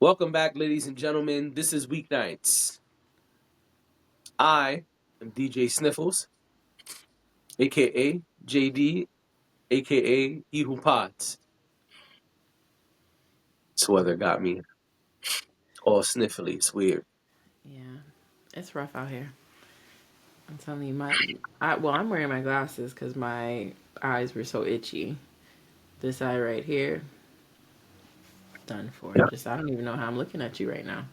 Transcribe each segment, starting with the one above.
Welcome back, ladies and gentlemen. This is Weeknights. I am DJ Sniffles, aka JD, aka He Who Pods. This weather got me all sniffly. It's weird. Yeah, it's rough out here. I'm telling you, I'm wearing my glasses because my eyes were so itchy. This eye right here, done for. Yeah, Just I don't even know how I'm looking at you right now.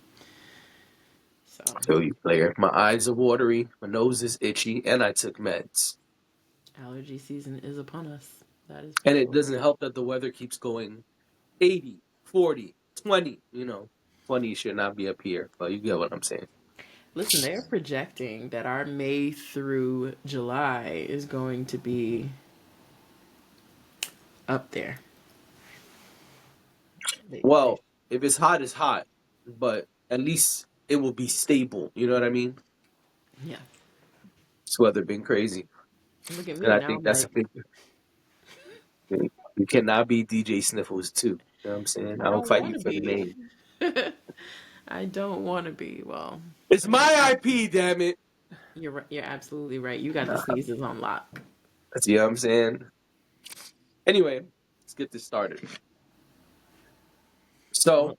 So I feel you, player. My eyes are watery, my nose is itchy, and I took meds. allergy season is upon us. That is for And it sure. doesn't help that the weather keeps going 80, 40, 20. 20 should not be up here, but you get what I'm saying. Listen, they're projecting that our May through July is going to be up there. They Well, if it's hot, it's hot, but at least it will be stable. You know what I mean? yeah. This weather been crazy, Look at and me I now. think I'm that's a like, big. You cannot be DJ Sniffles too. You know what I'm saying? I I will don't fight want you to for the be. name. I don't want to be. Well, It's my IP, damn it. you're absolutely right. You got the sneezes on lock. You know what I'm saying? Anyway, let's get this started. All, So,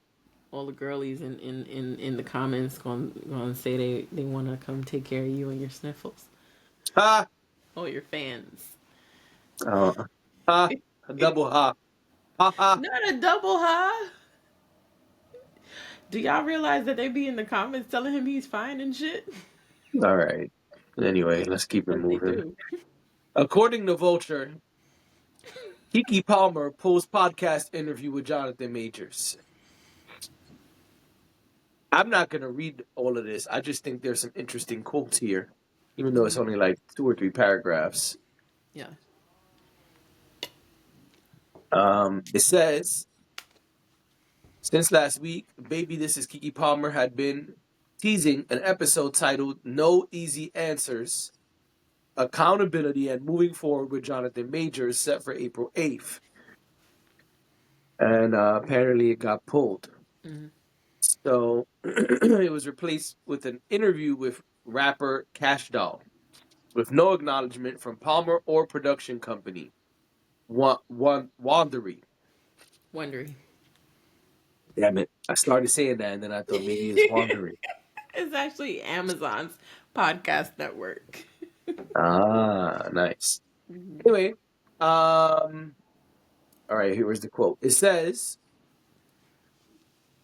all the girlies in the comments going to say they want to come take care of you and your sniffles. ha, All your fans. uh, ha, a double ha, ha ha. Not a double huh? Do y'all realize that they be in the comments telling him he's fine and shit? All right. Anyway, let's keep it Because they moving. do. According to Vulture, Keke Palmer pulls podcast interview with Jonathan Majors. I'm not going to read all of this. I just think there's some interesting quotes here, even though it's Hmm. only like 2 or 3 paragraphs. Yeah. It says, since last week, Baby This Is Keke Palmer had been teasing an episode titled No Easy Answers, Accountability and Moving Forward with Jonathan Majors, set for April 8th. And apparently it got pulled. Hmm. So it was replaced with an interview with rapper Cash Doll, with no acknowledgement from Palmer or production company. Wandery. Wondering. Damn it. I started saying that and then I thought maybe it's Wandery. It's actually Amazon's podcast network. Ah, nice. Anyway, all right, here's the quote. It says,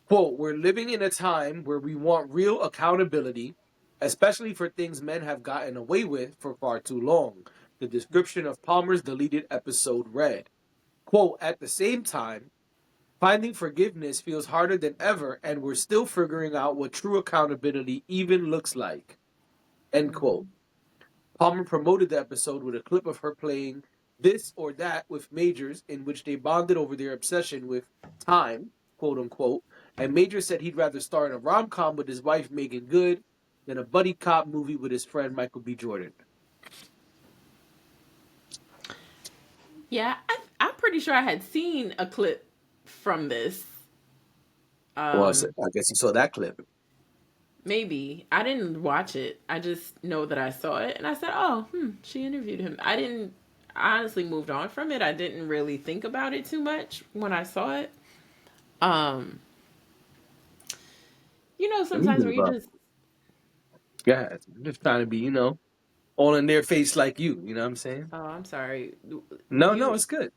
quote, "We're living in a time where we want real accountability, especially for things men have gotten away with for far too long." The description of Palmer's deleted episode read, quote, "At the same time, finding forgiveness feels harder than ever, and we're still figuring out what true accountability even looks like." End quote. Mhm. Palmer promoted the episode with a clip of her playing This or That with Majors, in which they bonded over their obsession with time, quote unquote, and Majors said he'd rather star in a rom com with his wife Megan Good than a buddy cop movie with his friend Michael B. Jordan. Yeah, I'm pretty sure I had seen a clip from this. Well, Um, I guess you saw that clip. Maybe I didn't watch it. I just know that I saw it, and I said, "Oh, she interviewed him." I didn't. I honestly moved on from it. I didn't really think about it too much when I saw it. Um, Let me sometimes when move you up. just, Yeah, I'm just trying to be, all in their face like you. You know what I'm saying? oh, I'm sorry, No, you, it's good.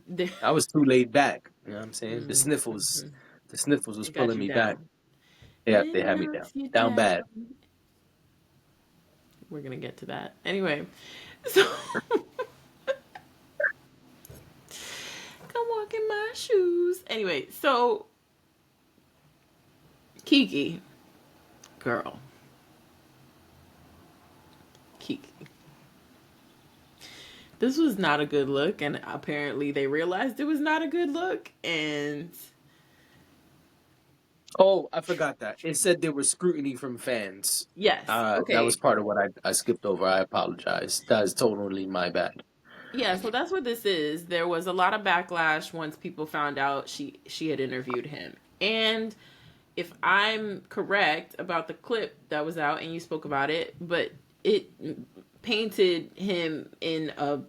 the, I was too laid back. You know what I'm saying? The mm, sniffles, mhm. the sniffles was It got pulling you me back. down. Yeah, they It had me down, knocks you down down. bad. We're gonna get to that anyway. So, come walk in my shoes. Anyway, so Keke, girl, Keke. This was not a good look, and apparently they realized it was not a good look. And Oh, I forgot that. It said there was scrutiny from fans. yes, That was okay, part of what I skipped over. I apologize. That is totally my bad. yeah. So that's what this is. There was a lot of backlash once people found out she had interviewed him, and if I'm correct about the clip that was out and you spoke about it, but it painted him in a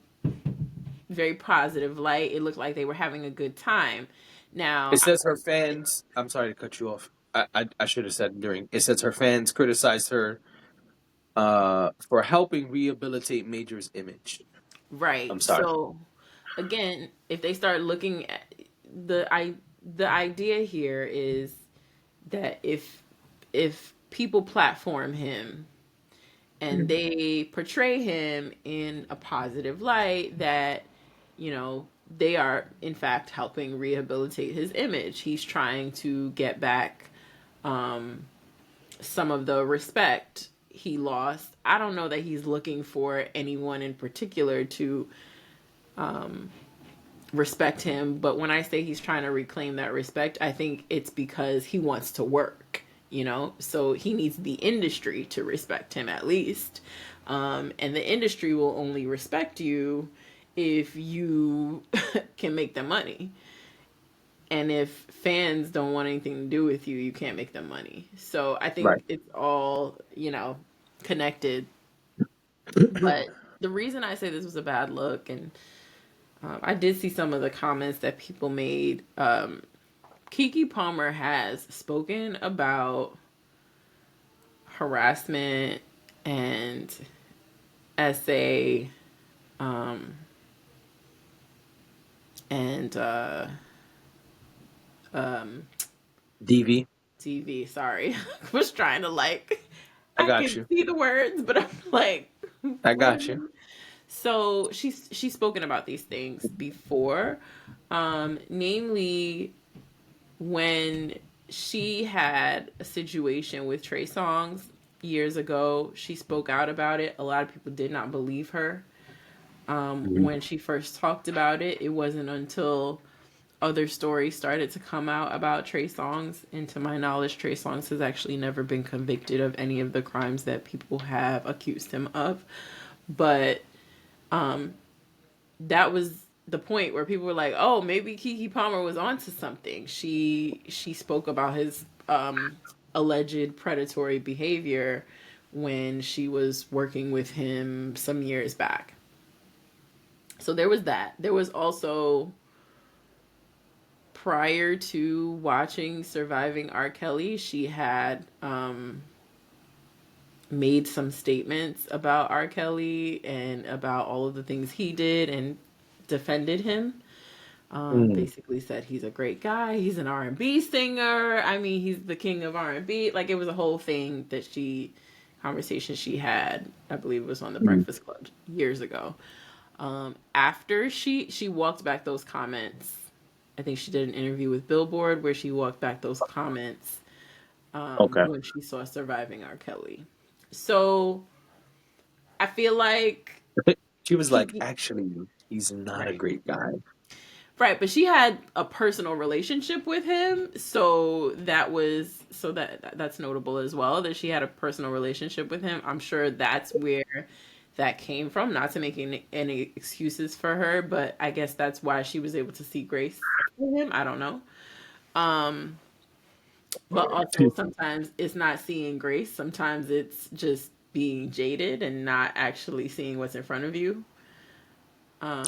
very positive light. It looked like they were having a good time. It Now, says her fans. I'm sorry to cut you off. I should have said during. It says her fans criticized her for helping rehabilitate Major's image. right. I'm sorry. So again, if they start looking at the idea here is that if people platform him and they portray him in a positive light, that they are in fact helping rehabilitate his image. He's trying to get back some of the respect he lost. I don't know that he's looking for anyone in particular to respect him, but when I say he's trying to reclaim that respect, I think it's because he wants to work, so he needs the industry to respect him at least. And the industry will only respect you if you can make them money. And if fans don't want anything to do with you, you can't make them money. So I Right. think it's all, connected. But the reason I say this was a bad look, and I did see some of the comments that people made. Keke Palmer has spoken about harassment and SA and um, DV. TV. Sorry, I was trying to I I got can you. see the words, but I'm like, I what? got you. So she's spoken about these things before, namely when she had a situation with Trey Songz years ago. She spoke out about it. A lot of people did not believe her Mhm. when she first talked about it. It wasn't until other stories started to come out about Trey Songz, and to my knowledge, Trey Songz has actually never been convicted of any of the crimes that people have accused him of. But that was the point where people were like, "Oh, maybe Keke Palmer was onto something." She spoke about his alleged predatory behavior when she was working with him some years back. So there was that. There was also, prior to watching Surviving R. Kelly, she had made some statements about R. Kelly and about all of the things he did and defended him. Mm. Basically said he's a great guy. He's an R&B singer. I mean, he's the king of R&B. Like, it was a whole thing that conversation she had. I believe it was on the Mm. Breakfast Club years ago. After she walked back those comments. I think she did an interview with Billboard where she walked back those comments Okay. when she saw Surviving R. Kelly. So I feel like She was like, Kiki, actually, he's not a right, great guy. right, but she had a personal relationship with him, so that's notable as well, that she had a personal relationship with him. I'm sure that's where that came from. Not to make any excuses for her, but I guess that's why she was able to see grace with him. I don't know. Um, but also sometimes it's not seeing grace. Sometimes it's just being jaded and not actually seeing what's in front of you.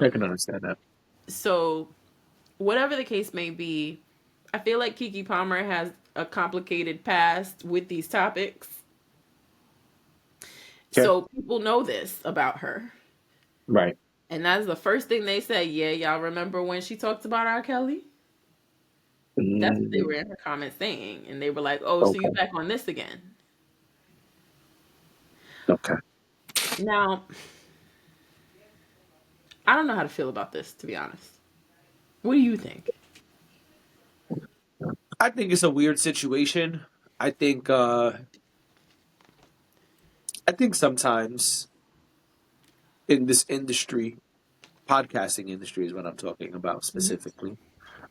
I can Um, understand that. so whatever the case may be, I feel like Keke Palmer has a complicated past with these topics. Okay. So people know this about her. Right. And that's the first thing they say. Yeah, y'all remember when she talked about R. Kelly? That's what they were Mm. in her comments saying. And they were like, oh, so you Okay. back on this again. Okay. Now, I don't know how to feel about this, to be honest. What do you think? I think it's a weird situation. I think uh I think sometimes in this industry, podcasting industry is what I'm talking about Mm-hmm. specifically.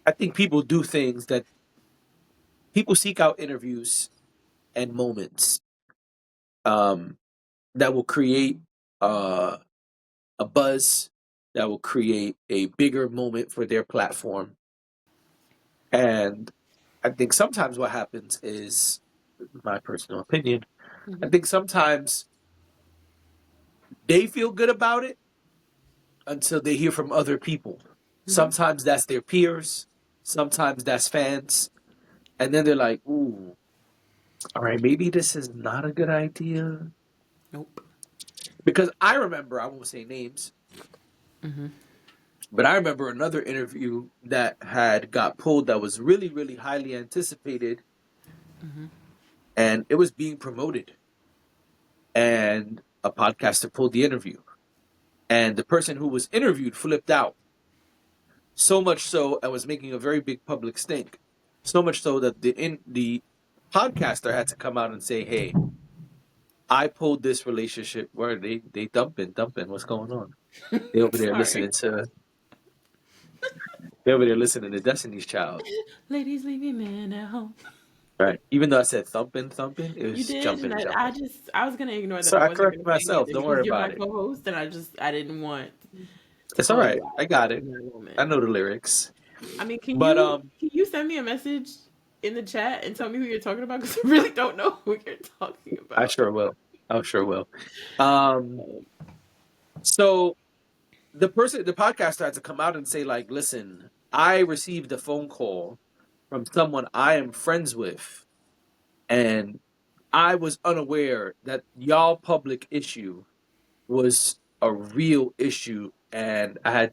I think people do things that people seek out interviews and moments um that will create uh a buzz, that will create a bigger moment for their platform. And I think sometimes what happens is, my personal opinion, I Mm-hmm. think sometimes they feel good about it until they hear from other people. Mm-hmm. Sometimes that's their peers, sometimes that's fans, and then they're like, ooh, all right, maybe this is not a good idea. Nope. Because I remember, I won't say names, Mm-hmm. but I remember another interview that had got pulled that was really, really highly anticipated, Mm-hmm. and it was being promoted. And a podcaster pulled the interview. And the person who was interviewed flipped out. So much so, I was making a very big public stink. So much so that the podcaster had to come out and say, "Hey, I pulled this relationship where they dumping. What's going on? They over there Sorry. listening to they over there listening to Destiny's Child, Ladies, leave your man at home. right? Even though I said thumping, it You was did, and I jumping. just I was gonna ignore that. So I I wasn't corrected gonna say myself. anything Don't worry because you're about my it. co-host, and I didn't want to It's all call you right. I out got it. in that moment. I know the lyrics, I mean, but can you send me a message in the chat and tell me who you're talking about? Because I really don't know who you're talking I about. sure will. I sure will. Um, so the podcaster had to come out and say, like, listen, I received a phone call from someone I am friends with, and I was unaware that y'all public issue was a real issue, and I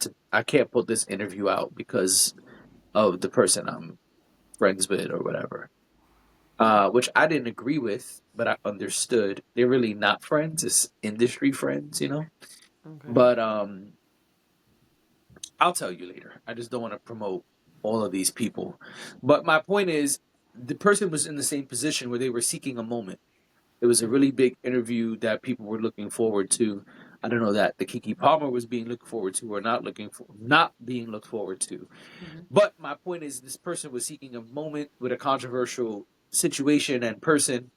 can't put this interview out because of the person I'm friends with or whatever. Which I didn't agree with, but I understood they're really not friends; it's industry friends, you know. Okay. But I'll tell you later. I just don't want to promote all of these people. But my point is, the person was in the same position where they were seeking a moment. It was a really big interview that people were looking forward to. I don't know that the Keke Palmer was being looked forward to or not being looked forward to. Mm-hmm. But my point is, this person was seeking a moment with a controversial situation and person,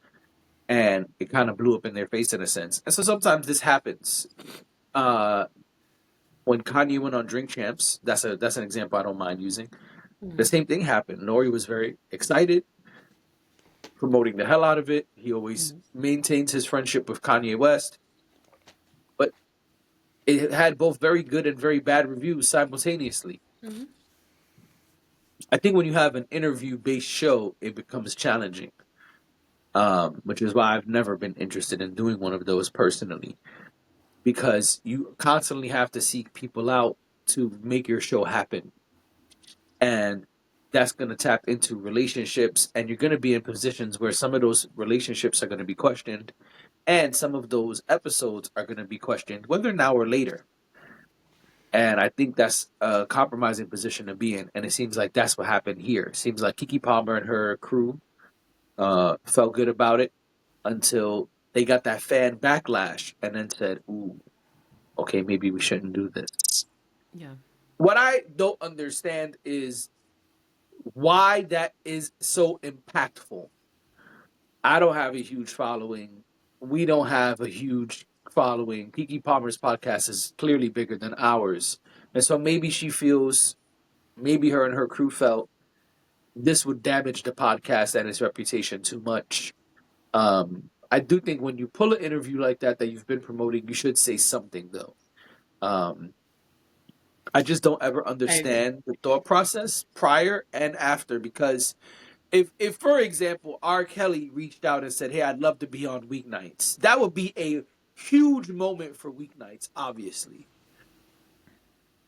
and it kind of blew up in their face in a sense. And so sometimes this happens. Uh, when Kanye went on Drink Champs, that's an example I don't mind using. The Mm-hmm. same thing happened. Nori was very excited, promoting the hell out of it. He always Mm-hmm. maintains his friendship with Kanye West, but it had both very good and very bad reviews simultaneously. Mm-hmm. I think when you have an interview based show, it becomes challenging, which is why I've never been interested in doing one of those personally, because you constantly have to seek people out to make your show happen. And that's going to tap into relationships, and you're going to be in positions where some of those relationships are going to be questioned, and some of those episodes are going to be questioned whether now or later. And I think that's a compromising position to be in, and it seems like that's what happened here. It seems like Keke Palmer and her crew felt good about it until they got that fan backlash and then said, ooh, okay, maybe we shouldn't do this. Yeah. What I don't understand is why that is so impactful. I don't have a huge following. We don't have a huge following. Keke Palmer's podcast is clearly bigger than ours. And so maybe she feels, maybe her and her crew felt this would damage the podcast and its reputation too much. I do think when you pull an interview like that you've been promoting, you should say something though. Um, I just don't ever I agree. understand the thought process prior and after, because if for example R. Kelly reached out and said, "Hey, I'd love to be on Weeknights," that would be a huge moment for Weeknights, obviously.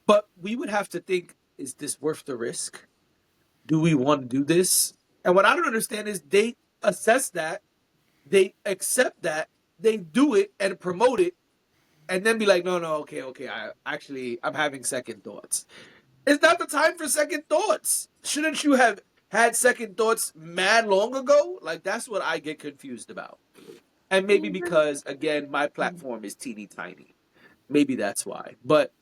But we would have to think: is this worth the risk? Do we want to do this? And what I don't understand is they assess that, they accept that, they do it and promote it, and then be like, "No, no, okay, I'm having second thoughts." It's not the time for second thoughts. Shouldn't you have had second thoughts mad long ago? Like, that's what I get confused about. And maybe because, again, my platform is teeny tiny. Maybe that's why. But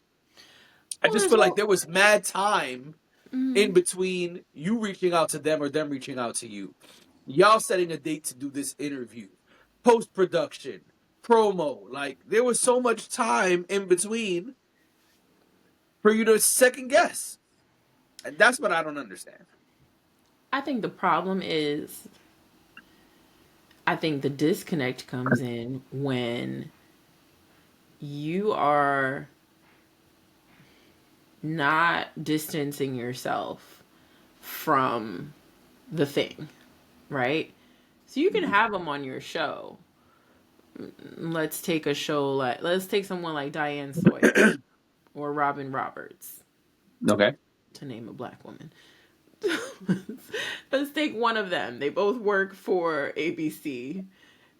I Well, just there's feel like all. there was mad time in Mm, between you reaching out to them or them reaching out to you. Y'all setting a date to do this interview, post production, promo. Like, there was so much time in between for you to second guess. And that's what I don't understand. I think the problem is, I think the disconnect comes in when you are not distancing yourself from the thing, right? So you can have them on your show. Let's take a show like, let's take someone like Diane Sawyer or Robin Roberts, Okay. to name a black woman. Let's take one of them. They both work for ABC.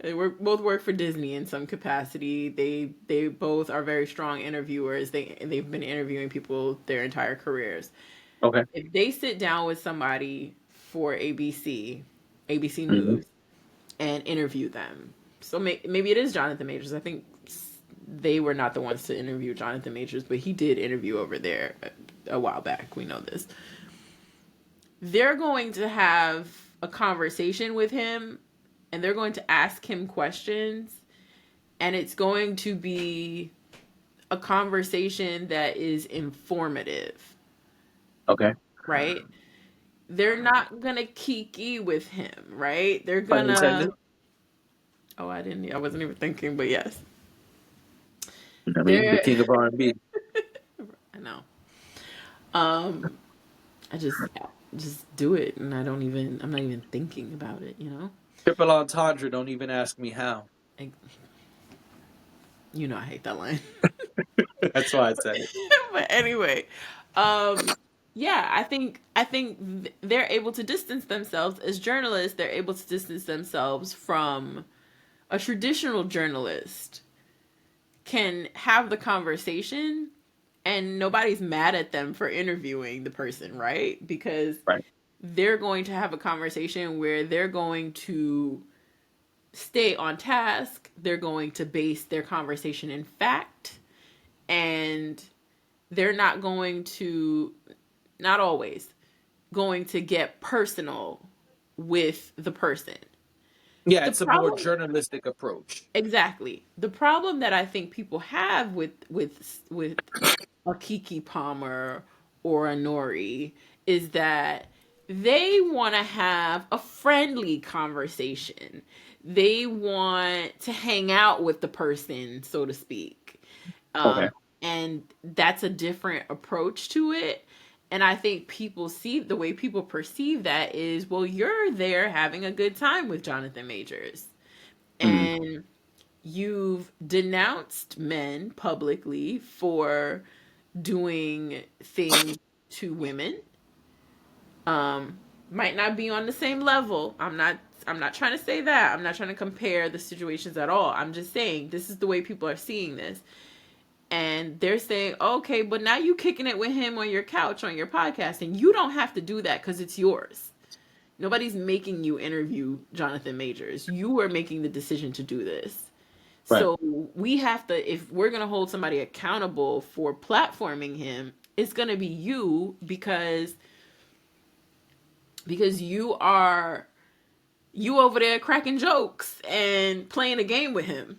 Both work for Disney in some capacity. They both are very strong interviewers. They've been interviewing people their entire careers. Okay. If they sit down with somebody for ABC Hmm. News, and interview them, so maybe it is Jonathan Majors. I think they were not the ones to interview Jonathan Majors, but he did interview over there a while back. We know this. They're going to have a conversation with him, and they're going to ask him questions, and it's going to be a conversation that is informative, Okay. right? They're not gonna kiki with him, right? They're Pun gonna. intended. Oh, I wasn't even thinking, but yes, I mean, the they're. king of R&B. I know. Um, I just do it, and I'm not even thinking about it. Triple entendre. Don't even ask me how. I, I hate that line. That's why I said it. But anyway, yeah, I think they're able to distance themselves as journalists. They're able to distance themselves from a traditional journalist can have the conversation and nobody's mad at them for interviewing the person, right? Because Right. they're going to have a conversation where they're going to stay on task, they're going to base their conversation in fact, and they're not going to, not always, going to get personal with the person. Yeah, The it's a more problem journalistic approach. Exactly. The problem that I think people have with a Keke Palmer or a Nori is that they want to have a friendly conversation. They want to hang out with the person, so to speak. Okay. And that's a different approach to it. And I think people see the way people perceive that is, well, you're there having a good time with Jonathan Majors. Hmm. And you've denounced men publicly for doing things to women. Might not be on the same level. I'm not trying to say that. I'm not trying to compare the situations at all. I'm just saying this is the way people are seeing this. And they're saying, okay, but now you kicking it with him on your couch on your podcast, and you don't have to do that because it's yours. Nobody's making you interview Jonathan Majors. You are making the decision to do this. Right. So we have to, if we're going to hold somebody accountable for platforming him, it's going to be you because you over there cracking jokes and playing a game with him.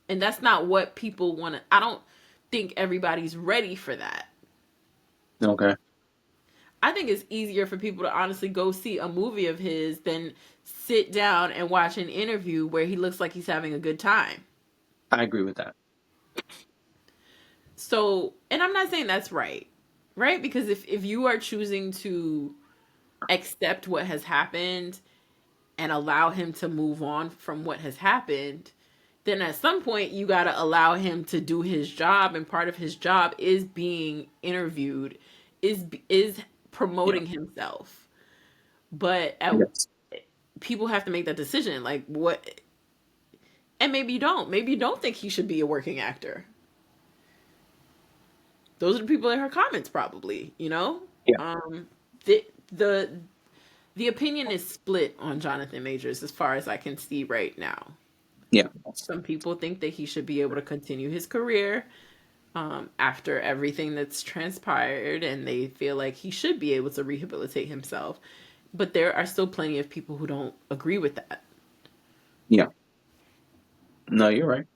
And that's not what people want to, I don't think everybody's ready for that. Okay. I think it's easier for people to honestly go see a movie of his than sit down and watch an interview where he looks like he's having a good time. I agree with that. So, and I'm not saying that's right, right? Because if you are choosing to accept what has happened and allow him to move on from what has happened, then at some point you got to allow him to do his job, and part of his job is being interviewed, is Yeah. promoting himself. But Yes. people have to make that decision, like what, and maybe you don't think he should be a working actor. Those are the people in her comments, probably. Yeah. The the the opinion is split on Jonathan Majors as far as I can see right now. Yeah. Some people think that he should be able to continue his career after everything that's transpired, and they feel like he should be able to rehabilitate himself. But there are still plenty of people who don't agree with that. Yeah. No, you're right.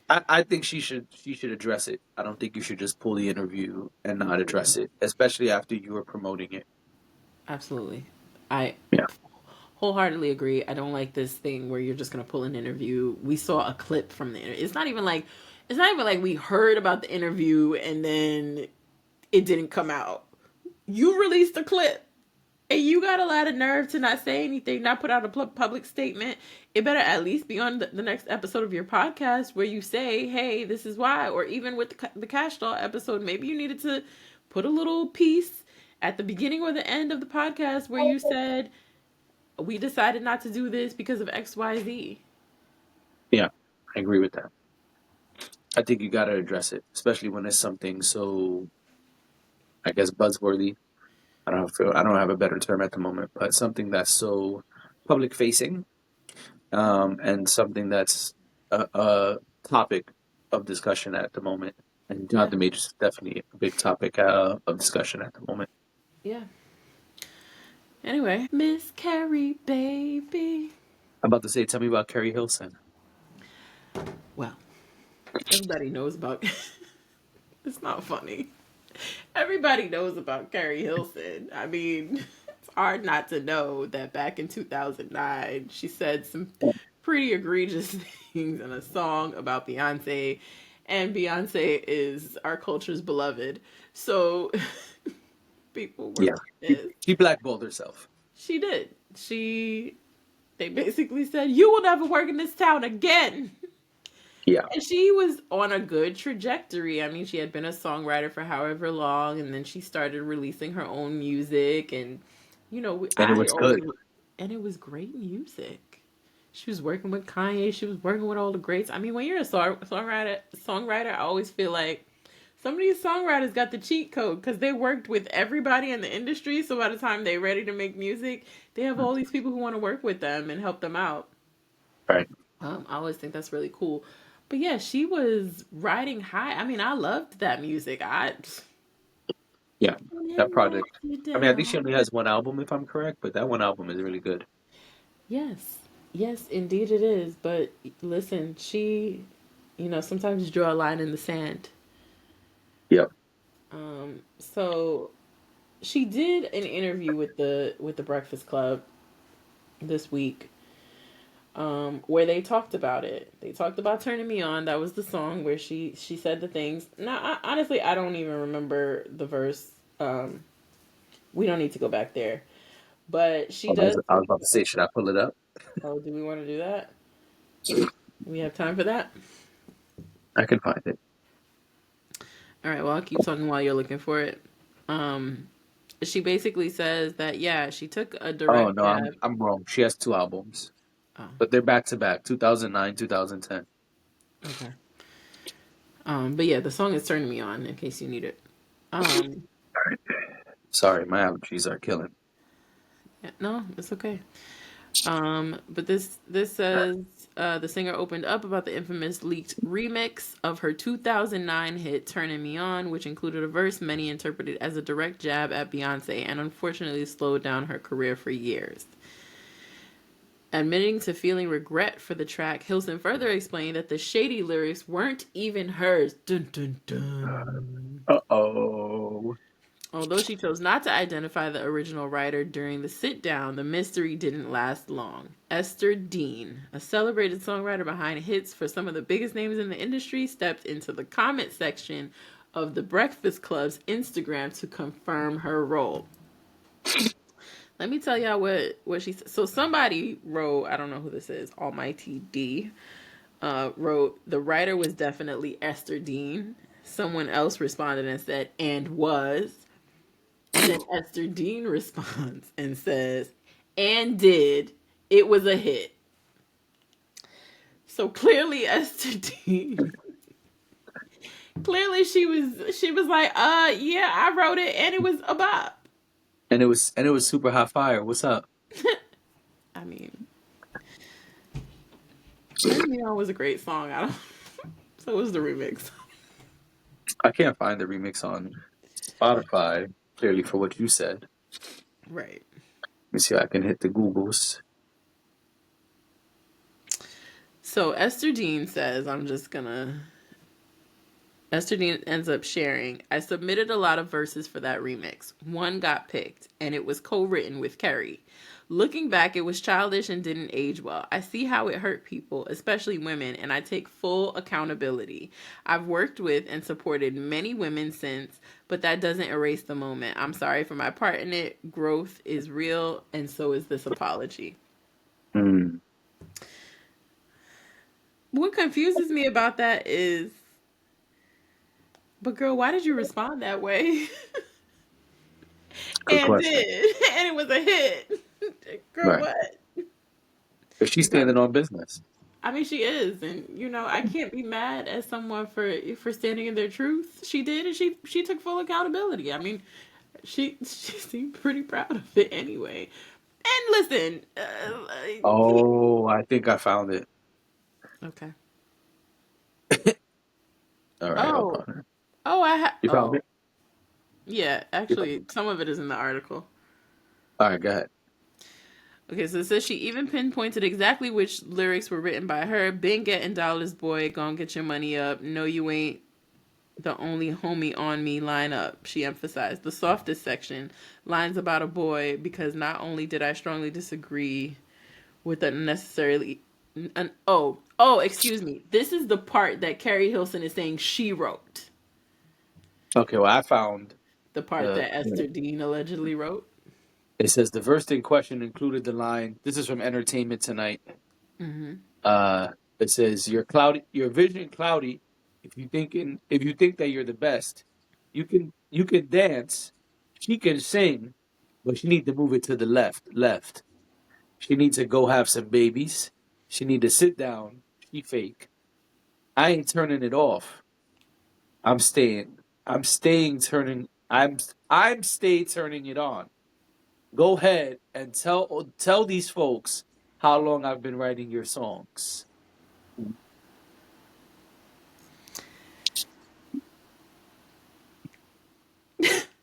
I think she should address it. I don't think you should just pull the interview and not address it, especially after you were promoting it. Absolutely. I Yeah. wholeheartedly agree. I don't like this thing where you're just gonna pull an interview. We saw a clip from the interview. It's not even like we heard about the interview and then it didn't come out. You released a clip. And you got a lot of nerve to not say anything, not put out a public statement. It better at least be on the next episode of your podcast where you say, hey, this is why. Or even with the Cash Doll episode, maybe you needed to put a little piece at the beginning or the end of the podcast where you said, we decided not to do this because of XYZ. Yeah, I agree with that. I think you got to address it, especially when it's something so, I guess, buzzworthy. I don't have a better term at the moment, but something that's so public facing, and something that's a topic of discussion at the moment. And Yeah. Jonathan Majors is definitely a big topic of discussion at the moment. Yeah. Anyway, Miss Carrie, baby. I'm about to say, tell me about Keri Hilson. Well, everybody knows about. It's not funny. Everybody knows about Keri Hilson. I mean, it's hard not to know that back in 2009, she said some pretty egregious things in a song about Beyonce, and Beyonce is our culture's beloved. So people were Yeah, pissed. she blackballed herself. She did. They basically said, "You will never work in this town again." Yeah, And she was on a good trajectory. I mean, she had been a songwriter for however long, and then she started releasing her own music. And, and it was good. and it was great music. She was working with Kanye. She was working with all the greats. I mean, when you're a songwriter, I always feel like some of these songwriters got the cheat code because they worked with everybody in the industry. So by the time they're ready to make music, they have all these people who want to work with them and help them out. Right. I always think that's really cool. But yeah, she was riding high. I mean, I loved that music. Yeah, that project. I mean, I think she Down. only has one album, if I'm correct, but that one album is really good. Yes, yes, indeed it is. But listen, sometimes you draw a line in the sand. Yep. So she did an interview with the Breakfast Club this week, where they talked about it. They talked about "Turning Me On." That was the song where she said the things. Now, honestly, I don't even remember the verse. We don't need to go back there, but she does. I was about to say, should I pull it up? Oh, do we want to do that? We have time for that. I can find it. All right. Well, I'll keep talking while you're looking for it. Um, she basically says that yeah, she took a Oh direct no, jab. I'm wrong. She has two albums, Oh, but they're back to back, 2009, 2010. okay. But yeah, the song is "Turning Me On" in case you need it. Um, Sorry, my allergies are killing. yeah, no, it's okay. But this says the singer opened up about the infamous leaked remix of her 2009 hit "Turning Me On," which included a verse many interpreted as a direct jab at Beyonce, and unfortunately slowed down her career for years. Admitting to feeling regret for the track, Hilson further explained that the shady lyrics weren't even hers. Dun, dun, dun. Uh-oh. Although she chose not to identify the original writer during the sit down, the mystery didn't last long. Esther Dean, a celebrated songwriter behind hits for some of the biggest names in the industry, stepped into the comment section of the Breakfast Club's Instagram to confirm her role. Let me tell y'all what she said. So somebody wrote, I don't know who this is, Almighty D, wrote, the writer was definitely Esther Dean. Someone else responded and said, and was. Then Esther Dean responds and says, and did. It was a hit. So clearly Esther Dean clearly she was like, yeah, I wrote it and it was a bop. And it was super hot fire. What's up? I mean, Turn Me On was a great song. I don't so was the remix. I can't find the remix on Spotify, clearly for what you said. Right. Let me see if I can hit the Googles. So Esther Dean says, Esther Dean ends up sharing, I submitted a lot of verses for that remix. One got picked, and it was co-written with Keri. Looking back, it was childish and didn't age well. I see how it hurt people, especially women, and I take full accountability. I've worked with and supported many women since, but that doesn't erase the moment. I'm sorry for my part in it. Growth is real, and so is this apology. Mm. What confuses me about that is, but girl, why did you respond that way? Good And question. did. And it was a hit. Girl, Right. what? But she's standing on business. I mean, she is, and I can't be mad at someone for standing in their truth. She did, and she took full accountability. I mean, she seemed pretty proud of it anyway. And listen, Oh, I think I found it. okay. All right, hold Oh, on. You found oh, it? yeah. Actually, some of it is in the article. All right, go ahead. Okay, so it says she even pinpointed exactly which lyrics were written by her. Been getting dollars, boy. Gonna get your money up. No, you ain't the only homie on me. Line up. She emphasized the softest section, lines about a boy, because not only did I strongly disagree with unnecessarily. Excuse me. This is the part that Keri Hilson is saying she wrote. Okay, well, I found The part the. that Esther Dean allegedly wrote. It says the verse in question included the line. This is from Entertainment Tonight. Mm-hmm. Uh, it says your vision cloudy. If you think that you're the best, you can dance. She can sing, but she need to move it to the left. She needs to go have some babies. She need to sit down. She fake. I ain't turning it off. I'm staying. I'm staying turning. I'm stay turning it on. Go ahead and tell these folks how long I've been writing your songs.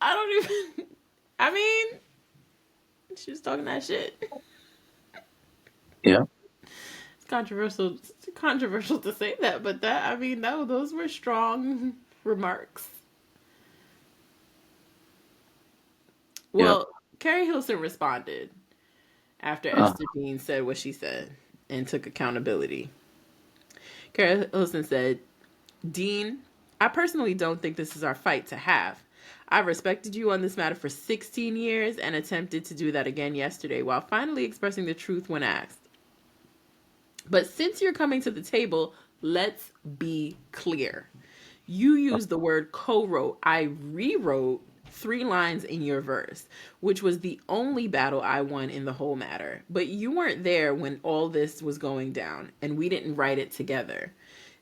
I don't even. I mean, she was talking that shit. Yeah. It's controversial. It's controversial to say that, but that I mean, no, those were strong remarks. Yeah. Well, Keri Hilson responded after Uh, Esther Dean said what she said and took accountability. Keri Hilson said, Dean, I personally don't think this is our fight to have. I've respected you on this matter for 16 years and attempted to do that again yesterday while finally expressing the truth when asked. But since you're coming to the table, let's be clear. You used the word co-wrote. I rewrote 3 lines in your verse, which was the only battle I won in the whole matter. But you weren't there when all this was going down, and we didn't write it together.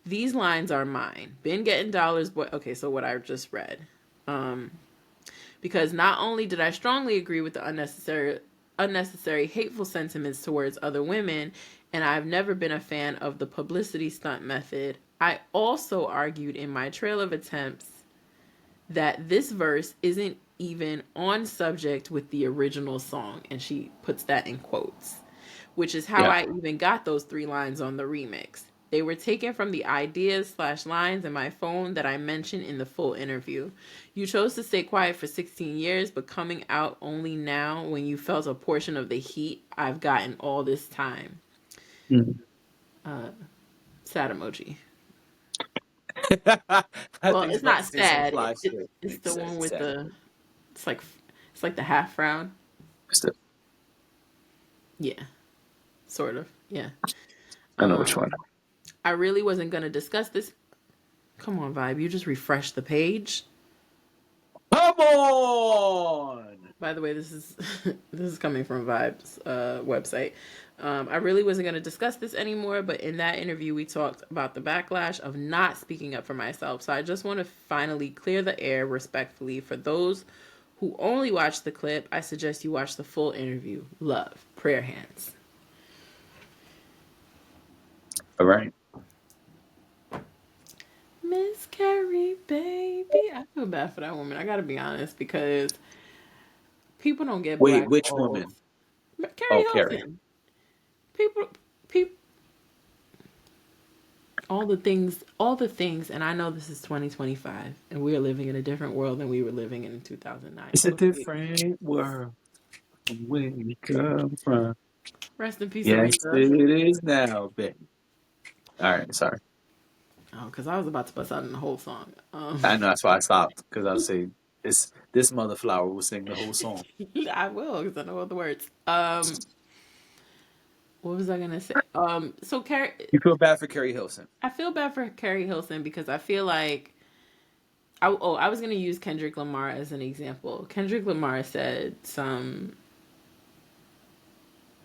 These lines are mine. Been getting dollars, but okay, so what I just read. Because not only did I strongly agree with the unnecessary hateful sentiments towards other women, and I've never been a fan of the publicity stunt method, I also argued in my trail of attempts that this verse isn't even on subject with the original song, and she puts that in quotes, which is how yeah. I even got those 3 lines on the remix. They were taken from the ideas/lines in my phone that I mentioned in the full interview. You chose to stay quiet for 16 years, but coming out only now when you felt a portion of the heat I've gotten all this time. Mhm. Sad emoji. I Well, think he's it's about to not say some sad. fly shit. It's Like the one with sad. the. It's like the half frown. Still, Yeah, sort of. Yeah. I know which Um, one. I really wasn't gonna discuss this. Come on, Vibe. You just refreshed the page. Come on. By the way, this is this is coming from Vibe's website. I really wasn't going to discuss this anymore, but in that interview, we talked about the backlash of not speaking up for myself. So I just want to finally clear the air respectfully. For those who only watch the clip, I suggest you watch the full interview. Love, prayer hands. All right. Miss Keri, baby. I feel bad for that woman. I got to be honest because people don't get Wait, which blackballed. woman? Keri Oh, Carrie. Hilson. People, people. all the things, and I know this is 2025, and we are living in a different world than we were living in 2009. It's a All the things. different world from where we come from. Rest in peace, Yes, Aretha. it is now, baby. All right, sorry. Oh, because I was about to bust out in the whole song. I know that's why I stopped because I was saying this mother flower will sing the whole song. I will, because I know all the words. What was I gonna say? So Carrie, You feel bad for Keri Hilson. I feel bad for Keri Hilson because I feel like I was gonna use Kendrick Lamar as an example. Kendrick Lamar said some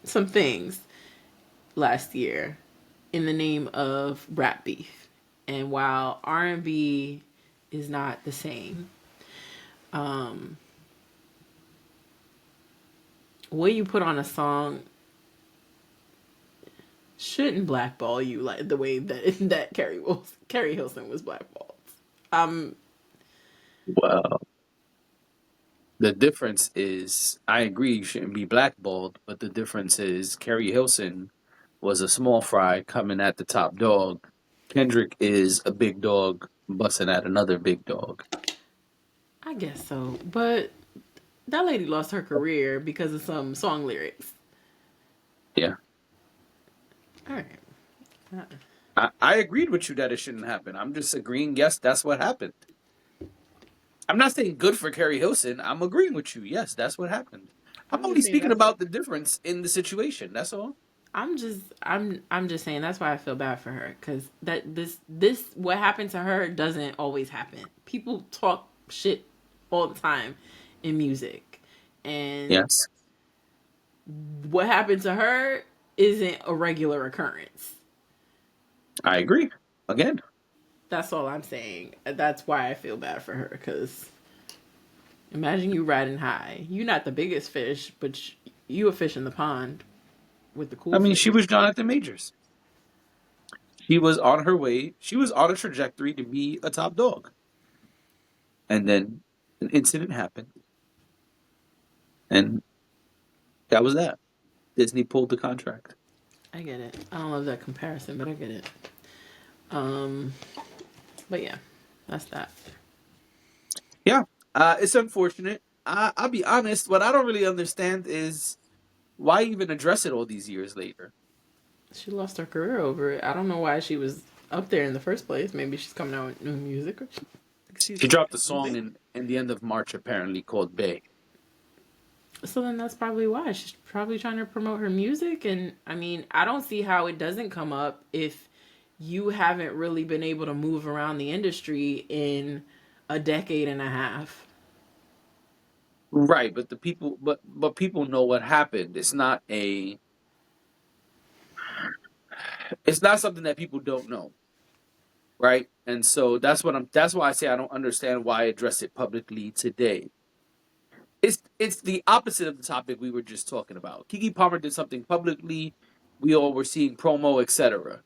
things last year in the name of rap beef, and while R&B is not the same, um, what you put on a song shouldn't blackball you like the way that Keri Hilson was blackballed. Um, Well, the difference is, I agree you shouldn't be blackballed, but the difference is Keri Hilson was a small fry coming at the top dog. Kendrick is a big dog busting at another big dog. I guess so, but that lady lost her career because of some song lyrics. Yeah. All right. I agreed with you that it shouldn't happen. I'm just agreeing, yes, that's what happened. I'm not saying good for Keri Hilson. I'm agreeing with you. Yes, that's what happened. I'm I'm only just saying speaking that's. about the difference in the situation. That's all. I'm just saying that's why I feel bad for her because this what happened to her doesn't always happen. People talk shit all the time in music, and Yes, what happened to her isn't a regular occurrence. I agree. Again, That's all I'm saying. That's why I feel bad for her because imagine you riding high. You're not the biggest fish, but you a fish in the pond with the I cool mean, fish. she was Jonathan Majors. She was on her way. She was on a trajectory to be a top dog, and then an incident happened, and that was that. Disney pulled the contract. I get it. I don't love that comparison, but I get it. Um, but yeah, that's that. Yeah, it's unfortunate. I'll be honest. What I don't really understand is why even address it all these years later. She lost her career over it. I don't know why she was up there in the first place. Maybe she's coming out with new music. Or excuse She me, dropped a song something. in the end of March, apparently called "Bay." So then that's probably why she's probably trying to promote her music. And I mean, I don't see how it doesn't come up if you haven't really been able to move around the industry in a decade and a half. Right, but the people, but people know what happened. It's not something that people don't know, right? And so that's why I say I don't understand why address it publicly today. It's the opposite of the topic we were just talking about. Keke Palmer did something publicly. We all were seeing promo, etc.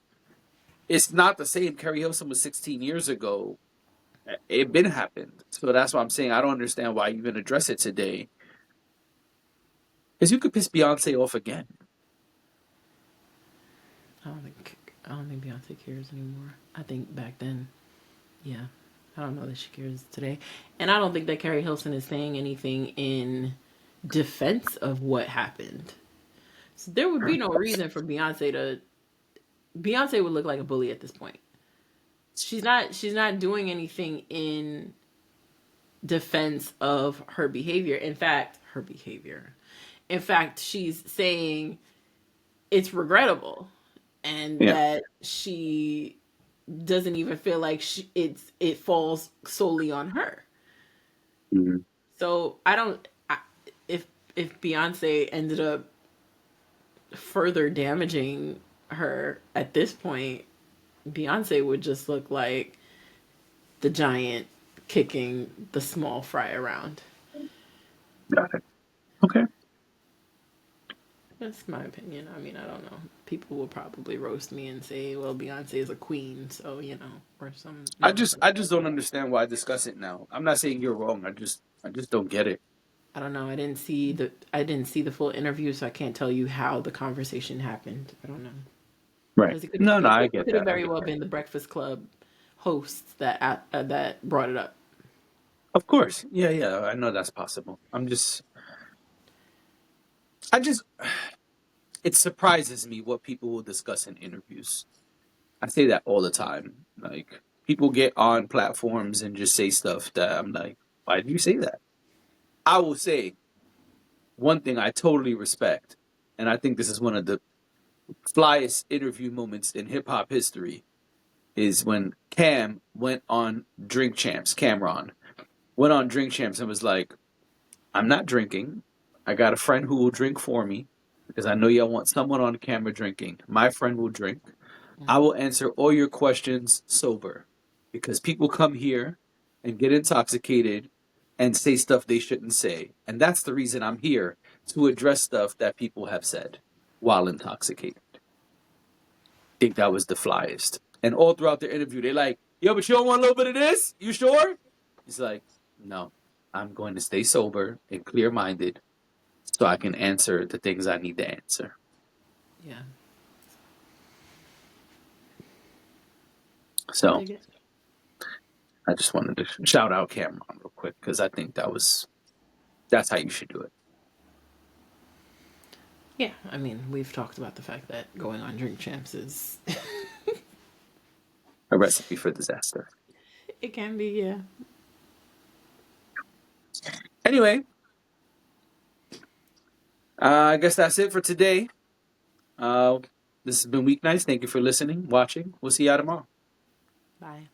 It's not the same. Keri Hilson was 16 years ago. It been happened. So that's why I'm saying I don't understand why you even address it today. Because you could piss Beyonce off again. I don't think Beyonce cares anymore. I think back then, yeah. I don't know that she cares today. And I don't think that Keri Hilson is saying anything in defense of what happened. So there would be no reason for Beyonce would look like a bully at this point. She's not doing anything in defense of her behavior. In fact, she's saying it's regrettable and Yeah. that she doesn't even feel like it falls solely on her. Mhm. So I don't. If Beyonce ended up further damaging her at this point, Beyonce would just look like the giant kicking the small fry around. Got it. Okay. That's my opinion. I mean, I don't know. People will probably roast me and say, "Well, Beyonce is a queen," so or some nonsense I like just don't that. understand why discuss it now. I'm not saying you're wrong. I just don't get it. I don't know. I didn't see the full interview, so I can't tell you how the conversation happened. I don't know. Right. Because No, no, I it get could have that. I very get well that. been the Breakfast Club hosts that brought it up. Of course. Yeah, yeah. I know that's possible. I just, it surprises me what people will discuss in interviews. I say that all the time. Like, people get on platforms and just say stuff that I'm like, why did you say that? I will say one thing I totally respect, and I think this is one of the flyest interview moments in hip hop history, is when Cameron went on Drink Champs and was like, I'm not drinking. I got a friend who will drink for me because I know y'all want someone on camera drinking. My friend will drink. I Mm-hmm. will answer all your questions sober because people come here and get intoxicated and say stuff they shouldn't say. And that's the reason I'm here, to address stuff that people have said while intoxicated. I think that was the flyest. And all throughout the interview, they're like, yo, but you don't want a little bit of this? You sure? He's like, no, I'm going to stay sober and clear minded so I can answer the things I need to answer. Yeah, I So dig it. I just wanted to shout out Cameron real quick because I think that's how you should do it. Yeah, I mean, we've talked about the fact that going on Drink Champs is A recipe for disaster. it can be, yeah. Anyway, I guess that's it for today. Uh, this has been Weeknights. Thank you for listening, watching. We'll see y'all tomorrow. Bye.